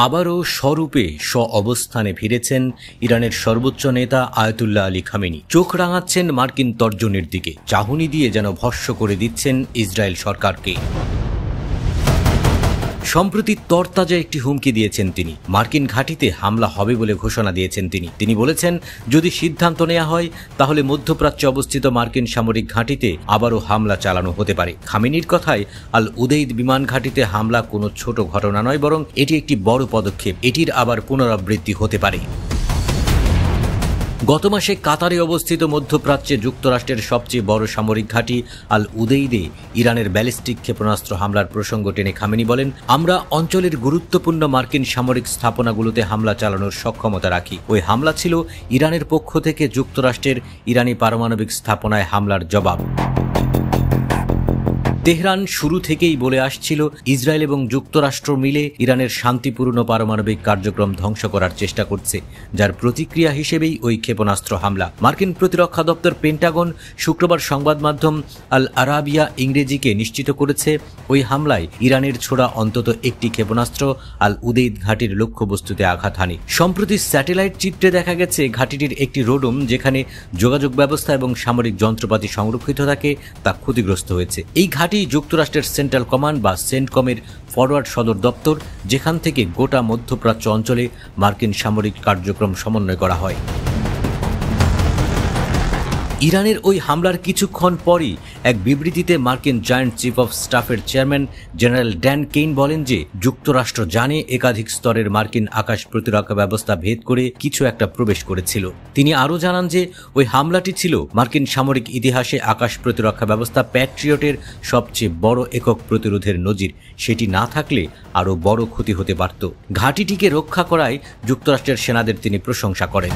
আবারও স্বরূপে অবস্থানে ফিরেছেন ইরানের সর্বোচ্চ নেতা আয়াতুল্লাহ আলী খামেনি। চোখ রাঙাচ্ছেন মার্কিন তর্জনীর দিকে, চাহনি দিয়ে যেন ভস্ম করে দিচ্ছেন ইসরায়েল সরকারকে। সম্প্রতি তরতাজা একটি হুমকি দিয়েছেন তিনি। মার্কিন ঘাঁটিতে হামলা হবে বলে ঘোষণা দিয়েছেন তিনি বলেছেন, যদি সিদ্ধান্ত নেওয়া হয় তাহলে মধ্যপ্রাচ্যে অবস্থিত মার্কিন সামরিক ঘাঁটিতে আবারও হামলা চালানো হতে পারে। খামেনির কথায় আল উদেইদ বিমান ঘাঁটিতে হামলা কোনো ছোট ঘটনা নয়, বরং এটি একটি বড় পদক্ষেপ। এটির আবার পুনরাবৃত্তি হতে পারে। গত মাসে কাতারে অবস্থিত মধ্যপ্রাচ্যে যুক্তরাষ্ট্রের সবচেয়ে বড় সামরিক ঘাঁটি আল উদেইদে ইরানের ব্যালিস্টিক ক্ষেপণাস্ত্র হামলার প্রসঙ্গ টেনে খামেনি বলেন, আমরা অঞ্চলের গুরুত্বপূর্ণ মার্কিন সামরিক স্থাপনাগুলোতে হামলা চালানোর সক্ষমতা রাখি। ওই হামলা ছিল ইরানের পক্ষ থেকে যুক্তরাষ্ট্রের ইরানি পারমাণবিক স্থাপনায় হামলার জবাব। তেহরান শুরু থেকেই বলে আসছিল, ইসরায়েল এবং যুক্তরাষ্ট্র মিলে ইরানের শান্তিপূর্ণ পারমাণবিক কার্যক্রম ধ্বংস করার চেষ্টা করছে, যার প্রতিক্রিয়া হিসেবেই ওই ক্ষেপণাস্ত্র হামলা। মার্কিন প্রতিরক্ষা দপ্তর পেন্টাগন শুক্রবার সংবাদ মাধ্যম আল আরাবিয়া ইংরেজিকে নিশ্চিত করেছে, ওই হামলায় ইরানের ছোড়া অন্তত একটি ক্ষেপণাস্ত্র আল উদেইদ ঘাঁটির লক্ষ্যবস্তুতে আঘাত হানে। সম্প্রতি স্যাটেলাইট চিত্রে দেখা গেছে ঘাঁটিটির একটি রোডম, যেখানে যোগাযোগ ব্যবস্থা এবং সামরিক যন্ত্রপাতি সংরক্ষিত থাকে, তা ক্ষতিগ্রস্ত হয়েছে। এই ঘাঁটি যুক্তরাষ্ট্রের সেন্ট্রাল কমান্ড বা সেন্টকমের ফরওয়ার্ড সদর দপ্তর, যেখান থেকে গোটা মধ্যপ্রাচ্য অঞ্চলে মার্কিন সামরিক কার্যক্রম সমন্বয় করা হয়। ইরানের ওই হামলার কিছুক্ষণ পরই এক বিবৃতিতে মার্কিন জয়েন্ট চিফ অফ স্টাফের চেয়ারম্যান জেনারেল ড্যান কেইন বলেন যে যুক্তরাষ্ট্র জানে একাধিক স্তরের মার্কিন আকাশ প্রতিরক্ষা ব্যবস্থা ভেদ করে কিছু একটা প্রবেশ করেছিল। তিনি আরও জানান যে ওই হামলাটি ছিল মার্কিন সামরিক ইতিহাসে আকাশ প্রতিরক্ষা ব্যবস্থা প্যাট্রিয়টের সবচেয়ে বড় একক প্রতিরোধের নজির। সেটি না থাকলে আরও বড় ক্ষতি হতে পারত। ঘাঁটিটিকে রক্ষা করায় যুক্তরাষ্ট্রের সেনাদের তিনি প্রশংসা করেন।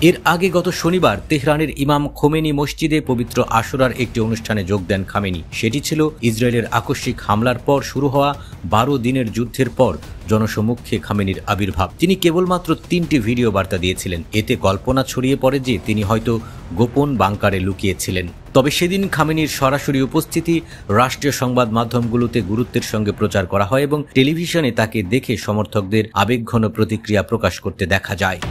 এর আগে গত শনিবার তেহরানের ইমাম খোমেনি মসজিদে পবিত্র আশুরার একটি অনুষ্ঠানে যোগ দেন খামেনি। সেটি ছিল ইসরায়েলের আকস্মিক হামলার পর শুরু হওয়া 12 দিনের যুদ্ধের পর জনসমক্ষে খামেনির আবির্ভাব। তিনি কেবলমাত্র 3টি ভিডিও বার্তা দিয়েছিলেন। এতে কল্পনা ছড়িয়ে পড়ে যে তিনি হয়তো গোপন বাংকারে লুকিয়েছিলেন। তবে সেদিন খামেনির সরাসরি উপস্থিতি রাষ্ট্রীয় সংবাদ মাধ্যমগুলোতে গুরুত্বের সঙ্গে প্রচার করা হয় এবং টেলিভিশনে তাকে দেখে সমর্থকদের আবেগঘন প্রতিক্রিয়া প্রকাশ করতে দেখা যায়।